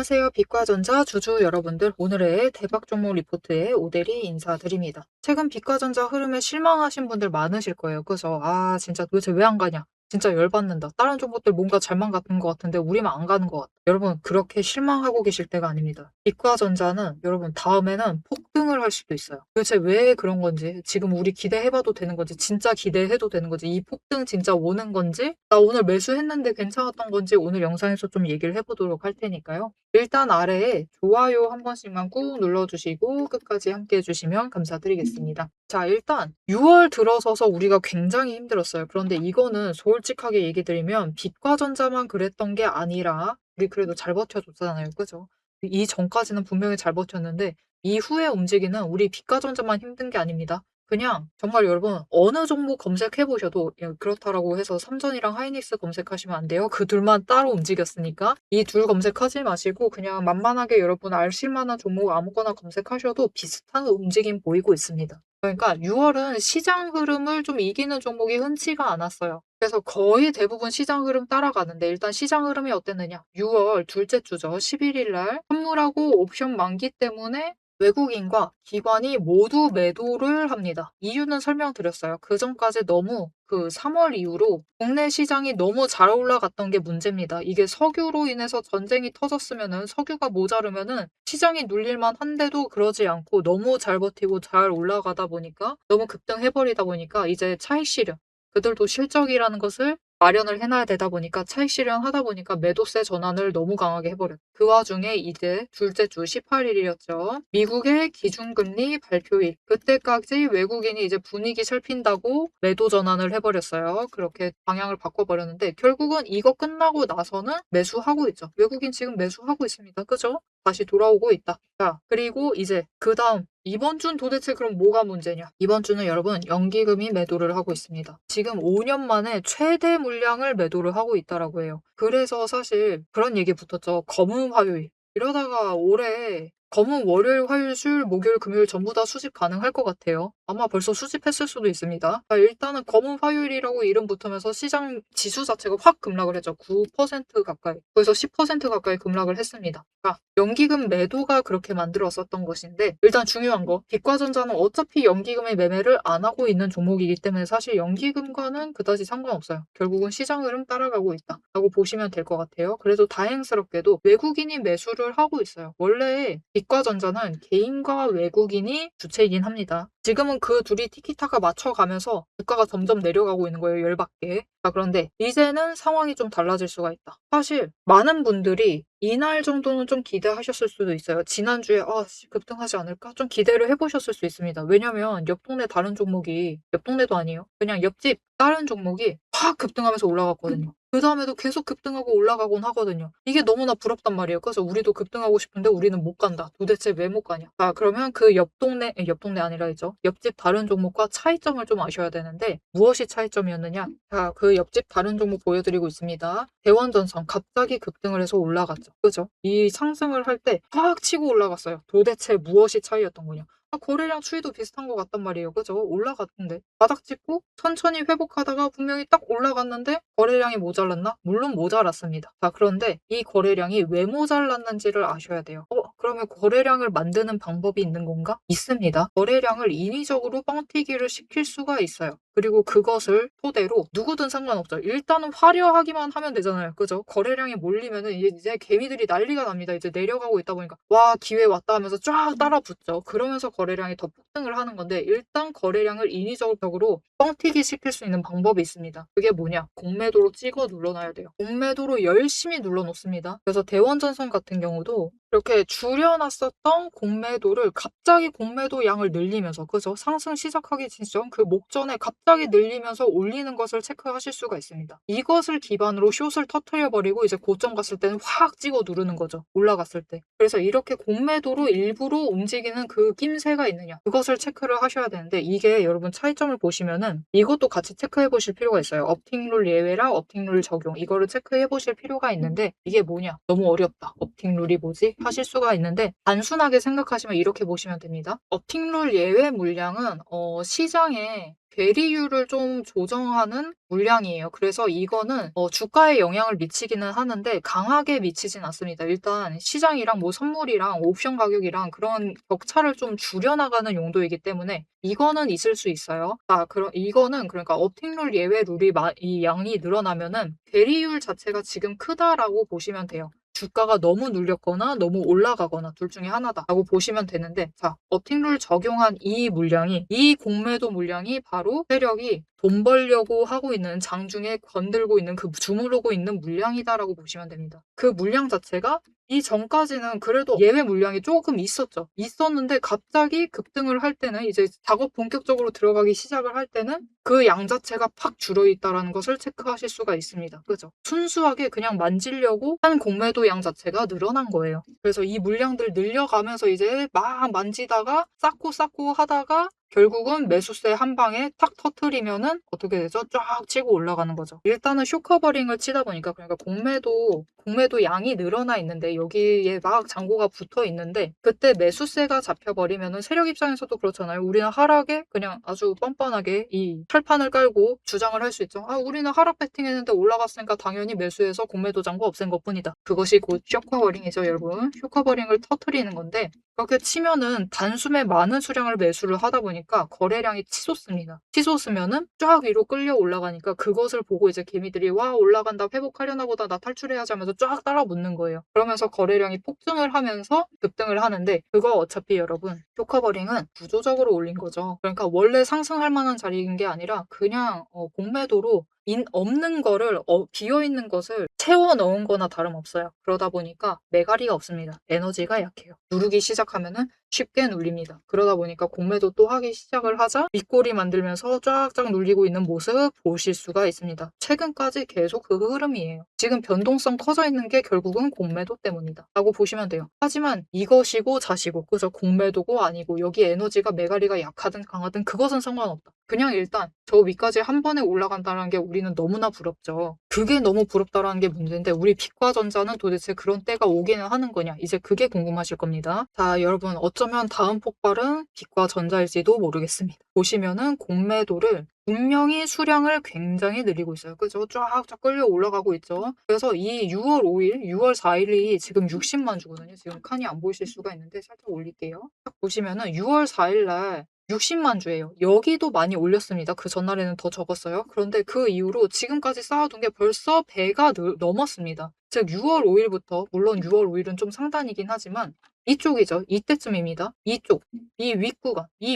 안녕하세요. 빛과전자 주주 여러분들. 오늘의 대박 종목 리포트에 오대리 인사드립니다. 최근 빛과전자 흐름에 실망하신 분들 많으실 거예요. 그죠? 아, 진짜 도대체 왜 안 가냐? 진짜 열받는다. 다른 종목들 뭔가 잘만 가는 것 같은데 우리만 안 가는 것 같아. 여러분, 그렇게 실망하고 계실 때가 아닙니다. 빛과전자는 여러분 다음에는 폭등을 할 수도 있어요. 도대체 왜 그런 건지, 지금 우리 기대해봐도 되는 건지, 진짜 기대해도 되는 건지, 이 폭등 진짜 오는 건지, 나 오늘 매수했는데 괜찮았던 건지 오늘 영상에서 좀 얘기를 해보도록 할 테니까요. 일단 아래에 좋아요 한 번씩만 꾹 눌러주시고 끝까지 함께 해주시면 감사드리겠습니다. 자, 일단 6월 들어서서 우리가 굉장히 힘들었어요. 그런데 이거는 솔직하게 얘기 드리면 빛과전자만 그랬던 게 아니라 우리 그래도 잘 버텨줬잖아요. 그죠? 이 전까지는 분명히 잘 버텼는데 이후에 움직이는 우리 빛과전자만 힘든 게 아닙니다. 그냥 정말 여러분 어느 종목 검색해 보셔도 그렇다라고 해서 삼전이랑 하이닉스 검색하시면 안 돼요. 그 둘만 따로 움직였으니까 이 둘 검색하지 마시고 그냥 만만하게 여러분 아실 만한 종목 아무거나 검색하셔도 비슷한 움직임 보이고 있습니다. 그러니까 6월은 시장 흐름을 좀 이기는 종목이 흔치가 않았어요. 그래서 거의 대부분 시장 흐름 따라가는데 일단 시장 흐름이 어땠느냐? 6월 둘째 주죠. 11일 날 선물하고 옵션 만기 때문에 외국인과 기관이 모두 매도를 합니다. 이유는 설명드렸어요. 그전까지 너무 3월 이후로 국내 시장이 너무 잘 올라갔던 게 문제입니다. 이게 석유로 인해서 전쟁이 터졌으면은 석유가 모자르면은 시장이 눌릴만 한데도 그러지 않고 너무 잘 버티고 잘 올라가다 보니까 너무 급등해버리다 보니까 이제 차익 실현, 그들도 실적이라는 것을 마련을 해놔야 되다 보니까 차익 실현하다 보니까 매도세 전환을 너무 강하게 해버렸어요. 그 와중에 이제 둘째 주 18일이었죠. 미국의 기준금리 발표일. 그때까지 외국인이 이제 분위기 살핀다고 매도 전환을 해버렸어요. 그렇게 방향을 바꿔버렸는데 결국은 이거 끝나고 나서는 매수하고 있죠. 외국인 지금 매수하고 있습니다. 그죠? 다시 돌아오고 있다. 자, 그리고 이제 그 다음 이번 주는 도대체 그럼 뭐가 문제냐? 이번 주는 여러분 연기금이 매도를 하고 있습니다. 지금 5년 만에 최대 물량을 매도를 하고 있다라고 해요. 그래서 사실 그런 얘기 붙었죠. 검은 화요일. 이러다가 올해 검은 월요일, 화요일, 수요일, 목요일, 금요일 전부 다 수집 가능할 것 같아요. 아마 벌써 수집했을 수도 있습니다. 자, 일단은 검은 화요일이라고 이름 붙으면서 시장 지수 자체가 확 급락을 했죠. 9% 가까이. 그래서 10% 가까이 급락을 했습니다. 자, 연기금 매도가 그렇게 만들었었던 것인데 일단 중요한 거, 빛과전자는 어차피 연기금의 매매를 안 하고 있는 종목이기 때문에 사실 연기금과는 그다지 상관없어요. 결국은 시장 흐름 따라가고 있다라고 보시면 될 것 같아요. 그래도 다행스럽게도 외국인이 매수를 하고 있어요. 원래 빛과전자는 개인과 외국인이 주체이긴 합니다. 지금은 그 둘이 티키타카 맞춰가면서 주가가 점점 내려가고 있는 거예요. 열받게. 자, 그런데 이제는 상황이 좀 달라질 수가 있다. 사실 많은 분들이 이날 정도는 좀 기대하셨을 수도 있어요. 지난주에 급등하지 않을까? 좀 기대를 해보셨을 수 있습니다. 왜냐면 옆 동네 다른 종목이, 옆 동네도 아니에요. 그냥 옆집 다른 종목이 확 급등하면서 올라갔거든요. 그 다음에도 계속 급등하고 올라가곤 하거든요. 이게 너무나 부럽단 말이에요. 그래서 우리도 급등하고 싶은데 우리는 못 간다. 도대체 왜 못 가냐? 자, 그러면 그 옆 동네 아니라 했죠. 옆집 다른 종목과 차이점을 좀 아셔야 되는데 무엇이 차이점이었느냐? 자, 그 옆집 다른 종목 보여드리고 있습니다. 대원전선 갑자기 급등을 해서 올라갔죠. 그죠? 이 상승을 할 때 확 치고 올라갔어요. 도대체 무엇이 차이였던 거냐? 거래량 추이도 비슷한 것 같단 말이에요. 그죠? 올라갔는데 바닥 찍고 천천히 회복하다가 분명히 딱 올라갔는데 거래량이 모자랐나? 물론 모자랐습니다. 자, 그런데 이 거래량이 왜 모자랐는지를 아셔야 돼요. 그러면 거래량을 만드는 방법이 있는 건가? 있습니다. 거래량을 인위적으로 뻥튀기를 시킬 수가 있어요. 그리고 그것을 토대로 누구든 상관없어요. 일단은 화려하기만 하면 되잖아요. 그죠? 거래량이 몰리면은 이제 개미들이 난리가 납니다. 이제 내려가고 있다 보니까 와, 기회 왔다 하면서 쫙 따라붙죠. 그러면서 거래량이 더 폭등을 하는 건데 일단 거래량을 인위적으로 뻥튀기 시킬 수 있는 방법이 있습니다. 그게 뭐냐? 공매도로 찍어 눌러놔야 돼요. 공매도로 열심히 눌러놓습니다. 그래서 대원전선 같은 경우도 이렇게 줄여놨었던 공매도를 갑자기 공매도 양을 늘리면서, 그죠? 상승 시작하기 직전 그 목전에 갑자기 늘리면서 올리는 것을 체크하실 수가 있습니다. 이것을 기반으로 숏을 터트려버리고 이제 고점 갔을 때는 확 찍어 누르는 거죠. 올라갔을 때. 그래서 이렇게 공매도로 일부러 움직이는 그 낌새가 있느냐, 그것을 체크를 하셔야 되는데 이게 여러분 차이점을 보시면은 이것도 같이 체크해 보실 필요가 있어요. 업팅룰 예외랑 업팅룰 적용, 이거를 체크해 보실 필요가 있는데 이게 뭐냐, 너무 어렵다. 업팅룰이 뭐지? 하실 수가 있는데 단순하게 생각하시면 이렇게 보시면 됩니다. 업팅룰 예외 물량은 시장에 괴리율을 좀 조정하는 물량이에요. 그래서 이거는 주가에 영향을 미치기는 하는데 강하게 미치진 않습니다. 일단 시장이랑 뭐 선물이랑 옵션 가격이랑 그런 격차를 좀 줄여나가는 용도이기 때문에 이거는 있을 수 있어요. 그럼 이거는 그러니까 업틱 룰 예외 룰이 이 양이 늘어나면은 괴리율 자체가 지금 크다라고 보시면 돼요. 주가가 너무 눌렸거나 너무 올라가거나 둘 중에 하나다라고 보시면 되는데, 자, 업틱 룰 적용한 이 공매도 물량이 바로 세력이 돈 벌려고 하고 있는 장중에 건들고 있는 그 주무르고 있는 물량이다라고 보시면 됩니다. 그 물량 자체가 이전까지는 그래도 예외 물량이 조금 있었죠. 있었는데 갑자기 급등을 할 때는 이제 작업 본격적으로 들어가기 시작을 할 때는 그 양 자체가 팍 줄어있다라는 것을 체크하실 수가 있습니다. 그죠? 순수하게 그냥 만지려고 한 공매도 양 자체가 늘어난 거예요. 그래서 이 물량들 늘려가면서 이제 막 만지다가 쌓고 하다가 결국은 매수세 한 방에 탁 터트리면은 어떻게 되죠? 쫙 치고 올라가는 거죠. 일단은 쇼커버링을 치다 보니까 그러니까 공매도 양이 늘어나 있는데 여기에 막 잔고가 붙어 있는데 그때 매수세가 잡혀버리면은 세력 입장에서도 그렇잖아요. 우리는 하락에 그냥 아주 뻔뻔하게 이 철판을 깔고 주장을 할 수 있죠. 우리는 하락 배팅했는데 올라갔으니까 당연히 매수해서 공매도 잔고 없앤 것뿐이다. 그것이 곧 쇼커버링이죠, 여러분. 쇼커버링을 터트리는 건데 그렇게 치면은 단숨에 많은 수량을 매수를 하다 보니까 거래량이 치솟습니다. 치솟으면은 쫙 위로 끌려 올라가니까 그것을 보고 이제 개미들이 와 올라간다 회복하려나 보다 나 탈출해야지 하면서 쫙 따라붙는 거예요. 그러면서 거래량이 폭증을 하면서 급등을 하는데 그거 어차피 여러분 쇼커버링은 구조적으로 올린 거죠. 그러니까 원래 상승할 만한 자리인 게 아니라 그냥 공매도로 없는 거를 비어있는 것을 채워 넣은 거나 다름없어요. 그러다 보니까 매가리가 없습니다. 에너지가 약해요. 누르기 시작하면은 쉽게 눌립니다. 그러다 보니까 공매도 또 하기 시작을 하자 윗꼬리 만들면서 쫙쫙 눌리고 있는 모습 보실 수가 있습니다. 최근까지 계속 그 흐름이에요. 지금 변동성 커져 있는 게 결국은 공매도 때문이다 라고 보시면 돼요. 하지만 이것이고 자시고 그저 공매도고 아니고 여기 에너지가 매가리가 약하든 강하든 그것은 상관없다. 그냥 일단 저 위까지 한 번에 올라간다는 게 우리는 너무나 부럽죠. 그게 너무 부럽다라는 게 문제인데 우리 빛과전자는 도대체 그런 때가 오기는 하는 거냐? 이제 그게 궁금하실 겁니다. 자, 여러분 어쩌면 다음 폭발은 빛과전자일지도 모르겠습니다. 보시면은 공매도를 분명히 수량을 굉장히 늘리고 있어요. 그죠? 쫙쫙 끌려 올라가고 있죠. 그래서 이 6월 5일, 6월 4일이 지금 60만 주거든요. 지금 칸이 안 보이실 수가 있는데 살짝 올릴게요. 딱 보시면은 6월 4일 날 60만 주예요. 여기도 많이 올렸습니다. 그 전날에는 더 적었어요. 그런데 그 이후로 지금까지 쌓아둔 게 벌써 배가 넘었습니다. 즉 6월 5일부터 물론 6월 5일은 좀 상단이긴 하지만 이쪽이죠. 이때쯤입니다. 이쪽, 이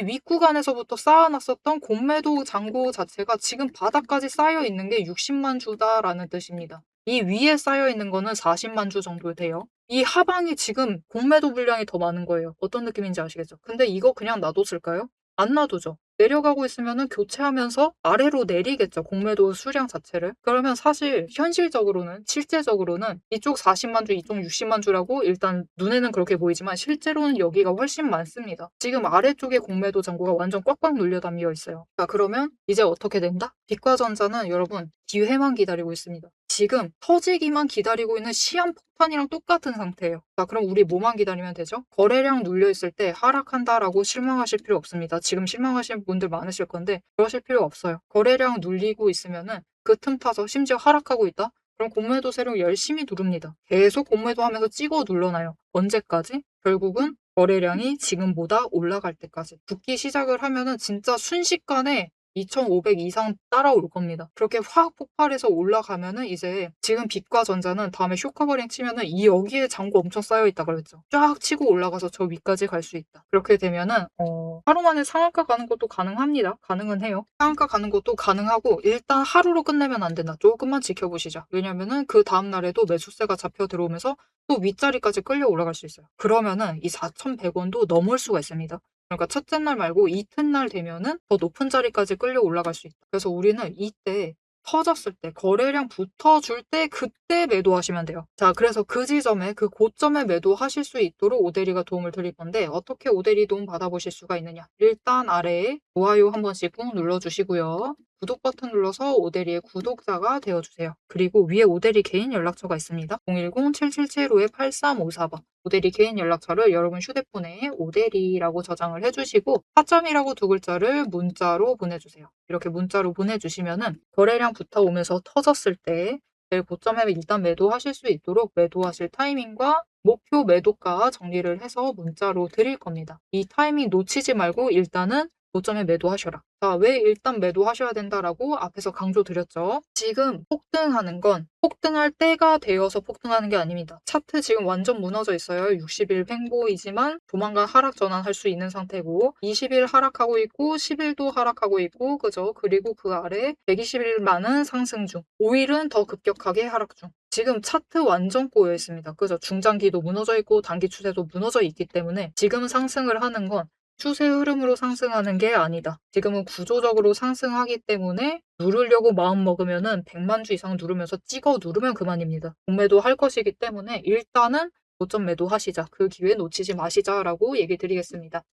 윗구간에서부터 쌓아놨었던 공매도 잔고 자체가 지금 바닥까지 쌓여 있는 게 60만 주다라는 뜻입니다. 이 위에 쌓여 있는 거는 40만 주 정도 돼요. 이 하방이 지금 공매도 물량이 더 많은 거예요. 어떤 느낌인지 아시겠죠? 근데 이거 그냥 놔뒀을까요? 안 놔두죠. 내려가고 있으면은 교체하면서 아래로 내리겠죠. 공매도 수량 자체를. 그러면 사실 현실적으로는 실제적으로는 이쪽 40만 주, 이쪽 60만 주라고 일단 눈에는 그렇게 보이지만 실제로는 여기가 훨씬 많습니다. 지금 아래쪽에 공매도 잔고가 완전 꽉꽉 눌려 담겨 있어요. 자, 그러면 이제 어떻게 된다? 빛과전자는 여러분 기회만 기다리고 있습니다. 지금 터지기만 기다리고 있는 시한폭탄이랑 똑같은 상태예요. 자, 그럼 우리 뭐만 기다리면 되죠? 거래량 눌려있을 때 하락한다라고 실망하실 필요 없습니다. 지금 실망하시는 분들 많으실 건데 그러실 필요 없어요. 거래량 눌리고 있으면은 그 틈 타서 심지어 하락하고 있다? 그럼 공매도 세력 열심히 누릅니다. 계속 공매도 하면서 찍어 눌러놔요. 언제까지? 결국은 거래량이 지금보다 올라갈 때까지. 붙기 시작을 하면은 진짜 순식간에 2,500 이상 따라올 겁니다. 그렇게 확 폭발해서 올라가면은 이제 지금 빛과 전자는 다음에 쇼커버링 치면은 이 여기에 잔고 엄청 쌓여있다 그랬죠. 쫙 치고 올라가서 저 위까지 갈 수 있다. 그렇게 되면은 하루 만에 상한가 가는 것도 가능합니다. 가능은 해요. 상한가 가는 것도 가능하고 일단 하루로 끝내면 안 된다. 조금만 지켜보시자. 왜냐면은 그 다음날에도 매수세가 잡혀 들어오면서 또 윗자리까지 끌려 올라갈 수 있어요. 그러면은 이 4,100원도 넘을 수가 있습니다. 그러니까 첫째 날 말고 이튿날 되면은 더 높은 자리까지 끌려 올라갈 수 있다. 그래서 우리는 이때 터졌을 때 거래량 붙어줄 때 그때 매도하시면 돼요. 자, 그래서 그 지점에 그 고점에 매도하실 수 있도록 오대리가 도움을 드릴 건데 어떻게 오대리 도움 받아보실 수가 있느냐. 일단 아래에 좋아요 한 번씩 꾹 눌러주시고요. 구독 버튼 눌러서 오대리의 구독자가 되어주세요. 그리고 위에 오대리 개인 연락처가 있습니다. 010-7775-8354번. 오대리 개인 연락처를 여러분 휴대폰에 오대리라고 저장을 해주시고 4점이라고 두 글자를 문자로 보내주세요. 이렇게 문자로 보내주시면은 거래량 붙어오면서 터졌을 때 제일 고점에 일단 매도하실 수 있도록 매도하실 타이밍과 목표 매도가 정리를 해서 문자로 드릴 겁니다. 이 타이밍 놓치지 말고 일단은 고점에 매도하셔라. 자, 왜 일단 매도하셔야 된다라고 앞에서 강조드렸죠. 지금 폭등하는 건 폭등할 때가 되어서 폭등하는 게 아닙니다. 차트 지금 완전 무너져 있어요. 60일 횡보이지만 조만간 하락 전환할 수 있는 상태고 20일 하락하고 있고 10일도 하락하고 있고 그죠? 그리고 그 아래 120일만은 상승 중 5일은 더 급격하게 하락 중 지금 차트 완전 꼬여 있습니다. 그죠? 중장기도 무너져 있고 단기 추세도 무너져 있기 때문에 지금 상승을 하는 건 추세 흐름으로 상승하는 게 아니다. 지금은 구조적으로 상승하기 때문에 누르려고 마음 먹으면은 100만 주 이상 누르면서 찍어 누르면 그만입니다. 공매도 할 것이기 때문에 일단은 고점 매도하시자. 그 기회 놓치지 마시자라고 얘기 드리겠습니다.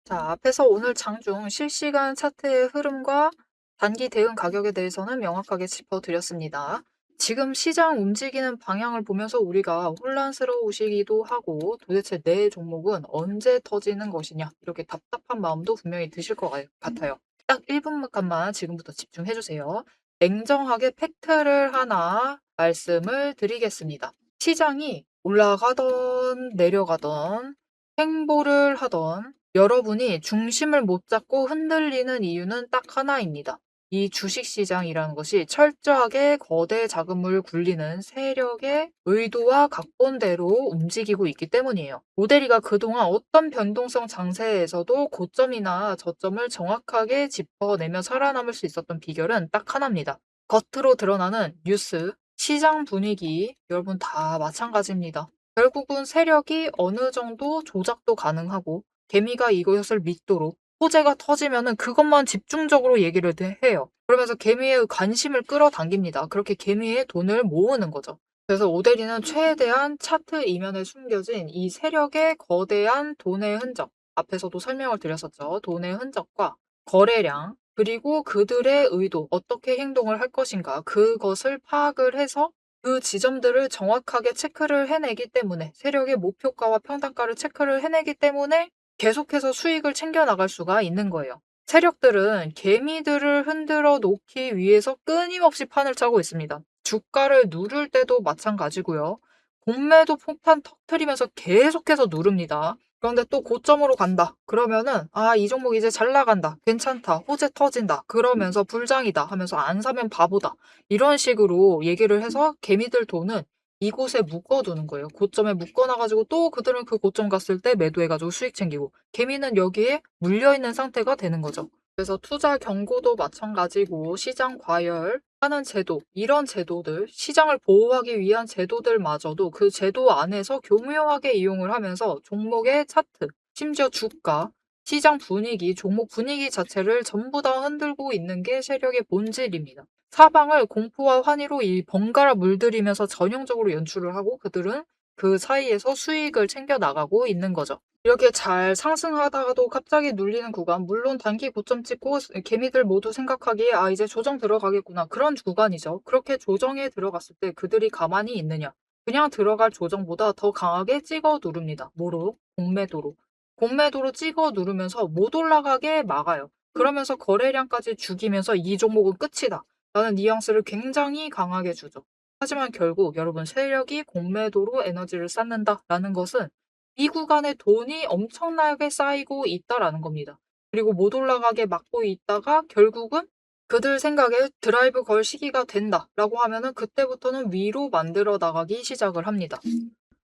자, 앞에서 오늘 장중 실시간 차트의 흐름과 단기 대응 가격에 대해서는 명확하게 짚어드렸습니다. 지금 시장 움직이는 방향을 보면서 우리가 혼란스러우시기도 하고 도대체 내 종목은 언제 터지는 것이냐 이렇게 답답한 마음도 분명히 드실 것 같아요. 딱 1분간만 지금부터 집중해주세요. 냉정하게 팩트를 하나 말씀을 드리겠습니다. 시장이 올라가던 내려가던 횡보를 하던 여러분이 중심을 못 잡고 흔들리는 이유는 딱 하나입니다. 이 주식시장이라는 것이 철저하게 거대 자금을 굴리는 세력의 의도와 각본대로 움직이고 있기 때문이에요. 모델이가 그동안 어떤 변동성 장세에서도 고점이나 저점을 정확하게 짚어내며 살아남을 수 있었던 비결은 딱 하나입니다. 겉으로 드러나는 뉴스, 시장 분위기, 여러분 다 마찬가지입니다. 결국은 세력이 어느 정도 조작도 가능하고 개미가 이것을 믿도록 호재가 터지면은 그것만 집중적으로 얘기를 해요. 그러면서 개미의 관심을 끌어당깁니다. 그렇게 개미의 돈을 모으는 거죠. 그래서 오데리는 최대한 차트 이면에 숨겨진 이 세력의 거대한 돈의 흔적, 앞에서도 설명을 드렸었죠. 돈의 흔적과 거래량, 그리고 그들의 의도, 어떻게 행동을 할 것인가, 그것을 파악을 해서 그 지점들을 정확하게 체크를 해내기 때문에 세력의 목표가와 평단가를 체크를 해내기 때문에 계속해서 수익을 챙겨나갈 수가 있는 거예요. 세력들은 개미들을 흔들어 놓기 위해서 끊임없이 판을 짜고 있습니다. 주가를 누를 때도 마찬가지고요. 공매도 폭탄 터트리면서 계속해서 누릅니다. 그런데 또 고점으로 간다. 그러면은 이 종목 이제 잘 나간다. 괜찮다. 호재 터진다. 그러면서 불장이다 하면서 안 사면 바보다. 이런 식으로 얘기를 해서 개미들 돈은 이곳에 묶어두는 거예요. 고점에 묶어놔가지고 또 그들은 그 고점 갔을 때 매도해가지고 수익 챙기고 개미는 여기에 물려있는 상태가 되는 거죠. 그래서 투자 경고도 마찬가지고 시장 과열하는 제도, 이런 제도들, 시장을 보호하기 위한 제도들마저도 그 제도 안에서 교묘하게 이용을 하면서 종목의 차트, 심지어 주가, 시장 분위기, 종목 분위기 자체를 전부 다 흔들고 있는 게 세력의 본질입니다. 사방을 공포와 환희로 이 번갈아 물들이면서 전형적으로 연출을 하고 그들은 그 사이에서 수익을 챙겨 나가고 있는 거죠. 이렇게 잘 상승하다가도 갑자기 눌리는 구간, 물론 단기 고점 찍고 개미들 모두 생각하기에 이제 조정 들어가겠구나. 그런 구간이죠. 그렇게 조정에 들어갔을 때 그들이 가만히 있느냐. 그냥 들어갈 조정보다 더 강하게 찍어 누릅니다. 뭐로? 공매도로. 공매도로 찍어 누르면서 못 올라가게 막아요. 그러면서 거래량까지 죽이면서 이 종목은 끝이다. 라는 뉘앙스를 굉장히 강하게 주죠. 하지만 결국 여러분 세력이 공매도로 에너지를 쌓는다라는 것은 이 구간에 돈이 엄청나게 쌓이고 있다라는 겁니다. 그리고 못 올라가게 막고 있다가 결국은 그들 생각에 드라이브 걸 시기가 된다라고 하면은 그때부터는 위로 만들어 나가기 시작을 합니다.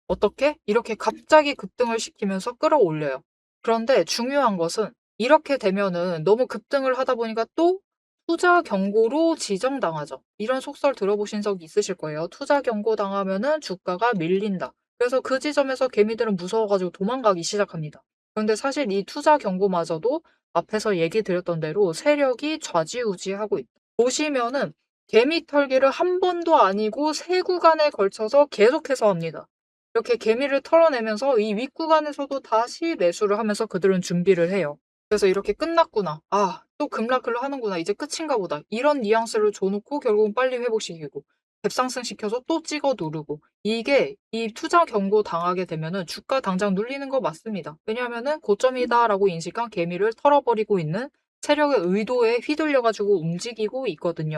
어떻게? 이렇게 갑자기 급등을 시키면서 끌어올려요. 그런데 중요한 것은 이렇게 되면은 너무 급등을 하다 보니까 또 투자 경고로 지정당하죠. 이런 속설 들어보신 적 있으실 거예요. 투자 경고 당하면은 주가가 밀린다. 그래서 그 지점에서 개미들은 무서워가지고 도망가기 시작합니다. 그런데 사실 이 투자 경고마저도 앞에서 얘기 드렸던 대로 세력이 좌지우지하고 있다. 보시면은 개미 털기를 한 번도 아니고 세 구간에 걸쳐서 계속해서 합니다. 이렇게 개미를 털어내면서 이 윗구간에서도 다시 매수를 하면서 그들은 준비를 해요. 그래서 이렇게 끝났구나. 아, 또 급락을 하는구나. 이제 끝인가 보다. 이런 뉘앙스를 줘 놓고 결국은 빨리 회복시키고 갭상승 시켜서 또 찍어 누르고 이게 이 투자 경고 당하게 되면은 주가 당장 눌리는 거 맞습니다. 왜냐하면은 고점이다라고 인식한 개미를 털어버리고 있는 세력의 의도에 휘둘려 가지고 움직이고 있거든요.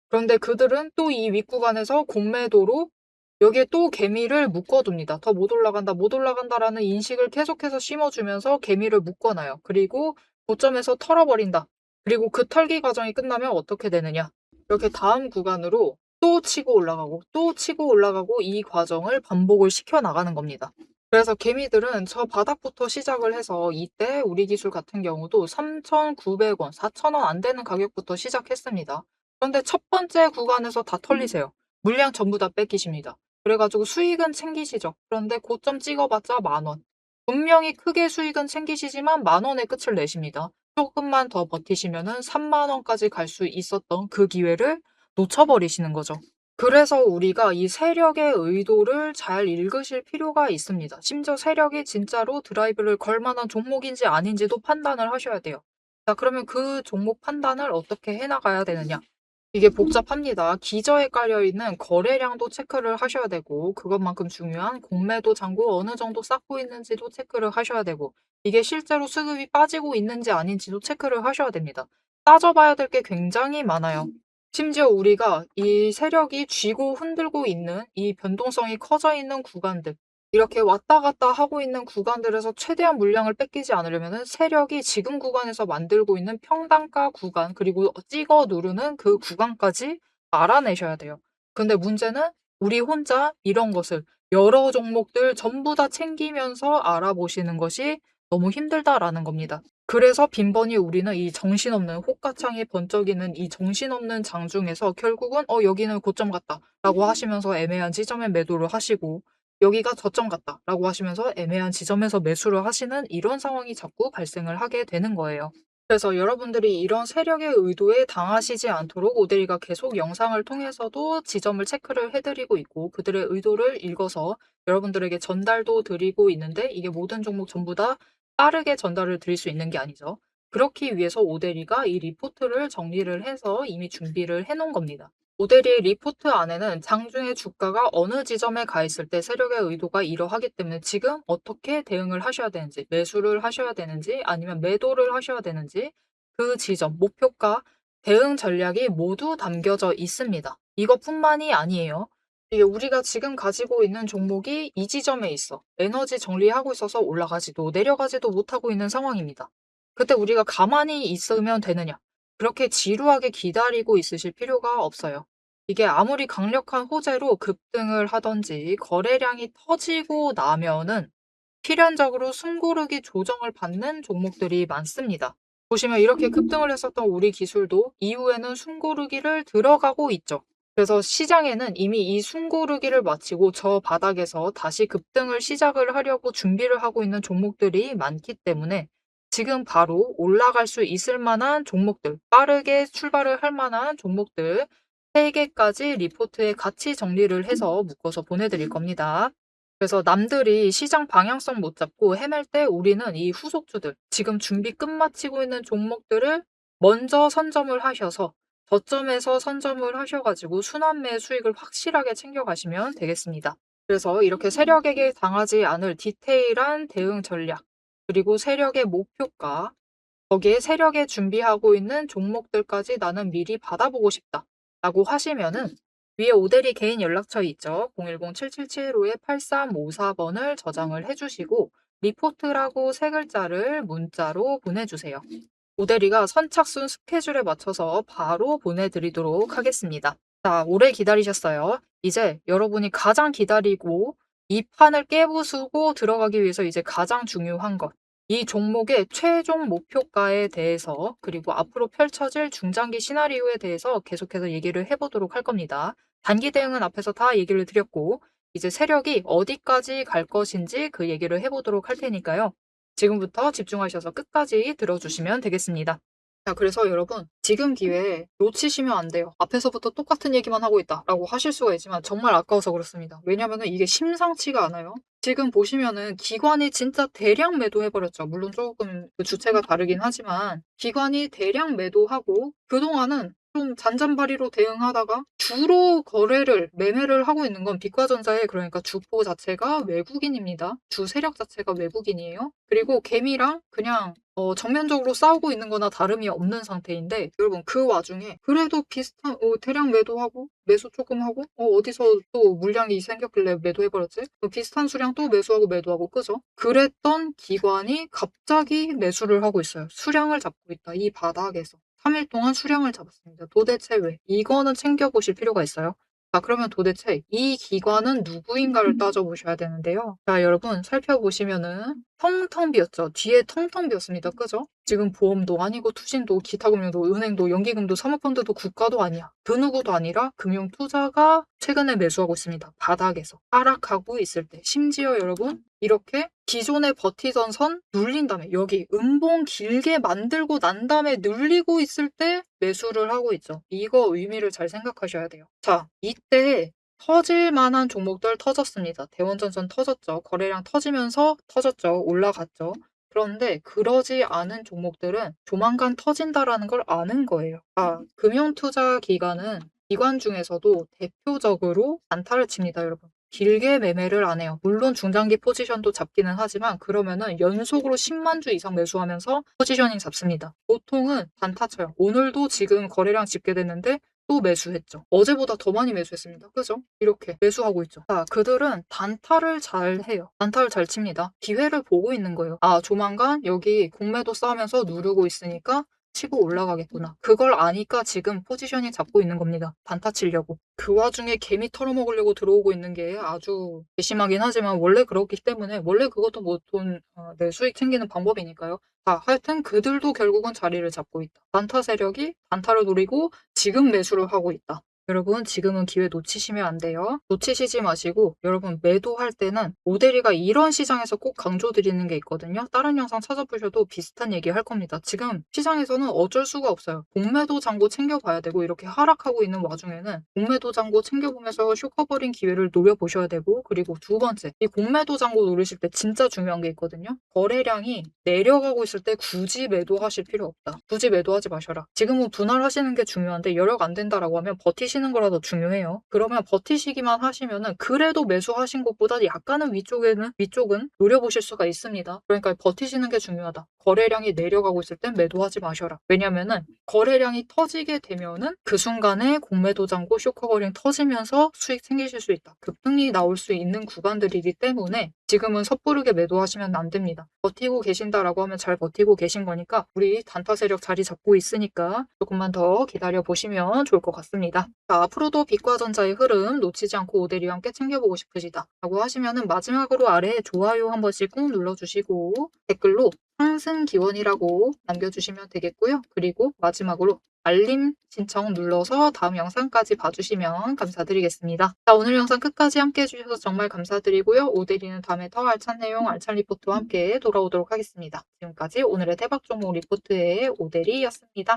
그런데 그들은 또 이 윗구간에서 공매도로 여기에 또 개미를 묶어둡니다. 더 못 올라간다, 못 올라간다라는 인식을 계속해서 심어주면서 개미를 묶어놔요. 그리고 고점에서 털어버린다. 그리고 그 털기 과정이 끝나면 어떻게 되느냐. 이렇게 다음 구간으로 또 치고 올라가고 또 치고 올라가고 이 과정을 반복을 시켜나가는 겁니다. 그래서 개미들은 저 바닥부터 시작을 해서 이때 우리 기술 같은 경우도 3,900원, 4,000원 안 되는 가격부터 시작했습니다. 그런데 첫 번째 구간에서 다 털리세요. 물량 전부 다 뺏기십니다. 그래가지고 수익은 챙기시죠. 그런데 고점 찍어봤자 10,000원. 분명히 크게 수익은 챙기시지만 10,000원의 끝을 내십니다. 조금만 더 버티시면은 30,000원까지 갈 수 있었던 그 기회를 놓쳐버리시는 거죠. 그래서 우리가 이 세력의 의도를 잘 읽으실 필요가 있습니다. 심지어 세력이 진짜로 드라이브를 걸 만한 종목인지 아닌지도 판단을 하셔야 돼요. 자, 그러면 그 종목 판단을 어떻게 해나가야 되느냐? 이게 복잡합니다. 기저에 깔려있는 거래량도 체크를 하셔야 되고 그것만큼 중요한 공매도 잔고 어느 정도 쌓고 있는지도 체크를 하셔야 되고 이게 실제로 수급이 빠지고 있는지 아닌지도 체크를 하셔야 됩니다. 따져봐야 될 게 굉장히 많아요. 심지어 우리가 이 세력이 쥐고 흔들고 있는 이 변동성이 커져 있는 구간들 이렇게 왔다 갔다 하고 있는 구간들에서 최대한 물량을 뺏기지 않으려면 세력이 지금 구간에서 만들고 있는 평단가 구간 그리고 찍어 누르는 그 구간까지 알아내셔야 돼요. 근데 문제는 우리 혼자 이런 것을 여러 종목들 전부 다 챙기면서 알아보시는 것이 너무 힘들다라는 겁니다. 그래서 빈번히 우리는 이 정신없는 호가창이 번쩍이는 이 정신없는 장중에서 결국은 여기는 고점 같다라고 하시면서 애매한 지점에 매도를 하시고 여기가 저점 같다라고 하시면서 애매한 지점에서 매수를 하시는 이런 상황이 자꾸 발생을 하게 되는 거예요. 그래서 여러분들이 이런 세력의 의도에 당하시지 않도록 오데리가 계속 영상을 통해서도 지점을 체크를 해드리고 있고 그들의 의도를 읽어서 여러분들에게 전달도 드리고 있는데 이게 모든 종목 전부 다 빠르게 전달을 드릴 수 있는 게 아니죠. 그렇기 위해서 오데리가 이 리포트를 정리를 해서 이미 준비를 해놓은 겁니다. 오데리의 리포트 안에는 장중에 주가가 어느 지점에 가 있을 때 세력의 의도가 이러하기 때문에 지금 어떻게 대응을 하셔야 되는지, 매수를 하셔야 되는지, 아니면 매도를 하셔야 되는지, 그 지점, 목표가, 대응 전략이 모두 담겨져 있습니다. 이것뿐만이 아니에요. 이게 우리가 지금 가지고 있는 종목이 이 지점에 있어. 에너지 정리하고 있어서 올라가지도 내려가지도 못하고 있는 상황입니다. 그때 우리가 가만히 있으면 되느냐? 그렇게 지루하게 기다리고 있으실 필요가 없어요. 이게 아무리 강력한 호재로 급등을 하든지 거래량이 터지고 나면은 필연적으로 숨고르기 조정을 받는 종목들이 많습니다. 보시면 이렇게 급등을 했었던 우리 기술도 이후에는 숨고르기를 들어가고 있죠. 그래서 시장에는 이미 이 숨고르기를 마치고 저 바닥에서 다시 급등을 시작을 하려고 준비를 하고 있는 종목들이 많기 때문에 지금 바로 올라갈 수 있을 만한 종목들, 빠르게 출발을 할 만한 종목들 3개까지 리포트에 같이 정리를 해서 묶어서 보내드릴 겁니다. 그래서 남들이 시장 방향성 못 잡고 헤맬 때 우리는 이 후속주들, 지금 준비 끝마치고 있는 종목들을 먼저 선점을 하셔서 저점에서 선점을 하셔가지고 순환매 수익을 확실하게 챙겨가시면 되겠습니다. 그래서 이렇게 세력에게 당하지 않을 디테일한 대응 전략, 그리고 세력의 목표가, 거기에 세력에 준비하고 있는 종목들까지 나는 미리 받아보고 싶다 라고 하시면은 위에 오대리 개인 연락처 있죠. 010-7775-8354번을 저장을 해주시고 리포트라고 3글자를 문자로 보내주세요. 오대리가 선착순 스케줄에 맞춰서 바로 보내드리도록 하겠습니다. 자, 오래 기다리셨어요. 이제 여러분이 가장 기다리고 이 판을 깨부수고 들어가기 위해서 이제 가장 중요한 것. 이 종목의 최종 목표가에 대해서 그리고 앞으로 펼쳐질 중장기 시나리오에 대해서 계속해서 얘기를 해보도록 할 겁니다. 단기 대응은 앞에서 다 얘기를 드렸고 이제 세력이 어디까지 갈 것인지 그 얘기를 해보도록 할 테니까요. 지금부터 집중하셔서 끝까지 들어주시면 되겠습니다. 자, 그래서 여러분 지금 기회에 놓치시면 안 돼요. 앞에서부터 똑같은 얘기만 하고 있다라고 하실 수가 있지만 정말 아까워서 그렇습니다. 왜냐면은 이게 심상치가 않아요. 지금 보시면은 기관이 진짜 대량 매도해 버렸죠. 물론 조금 그 주체가 다르긴 하지만 기관이 대량 매도하고 그동안은 좀 잔잔바리로 대응하다가 주로 매매를 하고 있는 건 빛과전자의, 그러니까 주포 자체가 외국인입니다. 주 세력 자체가 외국인이에요. 그리고 개미랑 그냥 정면적으로 싸우고 있는 거나 다름이 없는 상태인데, 여러분 그 와중에 그래도 비슷한 대량 매도하고 매수 조금 하고 어디서 또 물량이 생겼길래 매도해 버렸지? 비슷한 수량 또 매수하고 매도하고, 그죠? 그랬던 기관이 갑자기 매수를 하고 있어요. 수량을 잡고 있다. 이 바닥에서 3일 동안 수량을 잡았습니다. 도대체 왜? 이거는 챙겨보실 필요가 있어요. 자, 그러면 도대체 이 기관은 누구인가를 따져보셔야 되는데요. 자, 여러분 살펴보시면은 텅텅 비었죠. 뒤에 텅텅 비었습니다. 그죠? 지금 보험도 아니고 투신도 기타금융도 은행도 연기금도 사모펀드도 국가도 아니야. 그 누구도 아니라 금융투자가 최근에 매수하고 있습니다. 바닥에서 하락하고 있을 때, 심지어 여러분 이렇게 기존에 버티던 선 눌린 다음에 여기 음봉 길게 만들고 난 다음에 눌리고 있을 때 매수를 하고 있죠. 이거 의미를 잘 생각하셔야 돼요. 자, 이때 터질 만한 종목들 터졌습니다. 대원전선 터졌죠. 거래량 터지면서 터졌죠. 올라갔죠. 그런데 그러지 않은 종목들은 조만간 터진다라는 걸 아는 거예요. 금융투자 기관 중에서도 대표적으로 단타를 칩니다, 여러분. 길게 매매를 안 해요. 물론 중장기 포지션도 잡기는 하지만 그러면은 연속으로 10만 주 이상 매수하면서 포지셔닝 잡습니다. 보통은 단타 쳐요. 오늘도 지금 거래량 집계됐는데 또 매수했죠. 어제보다 더 많이 매수했습니다. 그죠? 이렇게 매수하고 있죠. 자, 그들은 단타를 잘 해요. 단타를 잘 칩니다. 기회를 보고 있는 거예요. 조만간 여기 공매도 싸우면서 누르고 있으니까 치고 올라가겠구나. 그걸 아니까 지금 포지셔닝 잡고 있는 겁니다. 단타 치려고. 그 와중에 개미 털어먹으려고 들어오고 있는 게 아주 괘씸하긴 하지만 원래 그렇기 때문에, 원래 그것도 뭐 내 수익 챙기는 방법이니까요. 하여튼 그들도 결국은 자리를 잡고 있다. 단타 세력이 단타를 노리고 지금 매수를 하고 있다. 여러분 지금은 기회 놓치시면 안 돼요. 놓치시지 마시고, 여러분 매도할 때는 오대리가 이런 시장에서 꼭 강조드리는 게 있거든요. 다른 영상 찾아보셔도 비슷한 얘기 할 겁니다. 지금 시장에서는 어쩔 수가 없어요. 공매도 잔고 챙겨봐야 되고, 이렇게 하락하고 있는 와중에는 공매도 잔고 챙겨보면서 쇼커버린 기회를 노려보셔야 되고, 그리고 두 번째, 이 공매도 잔고 노리실 때 진짜 중요한 게 있거든요. 거래량이 내려가고 있을 때 굳이 매도하실 필요 없다. 굳이 매도하지 마셔라. 지금은 분할하시는 게 중요한데 여력 안 된다라고 하면 버티시는 거라도 중요해요. 그러면 버티시기만 하시면은 그래도 매수하신 것보다 약간은 위쪽은 노려보실 수가 있습니다. 그러니까 버티시는 게 중요하다. 거래량이 내려가고 있을 땐 매도하지 마셔라. 왜냐면은 거래량이 터지게 되면은 그 순간에 공매도 잔고 쇼커버링 터지면서 수익 생기실 수 있다. 급등이 나올 수 있는 구간들이기 때문에 지금은 섣부르게 매도하시면 안 됩니다. 버티고 계신다라고 하면 잘 버티고 계신 거니까, 우리 단타 세력 자리 잡고 있으니까 조금만 더 기다려 보시면 좋을 것 같습니다. 자, 앞으로도 빛과전자의 흐름 놓치지 않고 오대리와 함께 챙겨보고 싶으시다 라고 하시면은 마지막으로 아래에 좋아요 한 번씩 꾹 눌러주시고 댓글로 상승 기원이라고 남겨주시면 되겠고요. 그리고 마지막으로 알림 신청 눌러서 다음 영상까지 봐주시면 감사드리겠습니다. 자, 오늘 영상 끝까지 함께 해주셔서 정말 감사드리고요. 오대리는 다음에 더 알찬 내용, 알찬 리포트와 함께 돌아오도록 하겠습니다. 지금까지 오늘의 대박 종목 리포트의 오대리였습니다.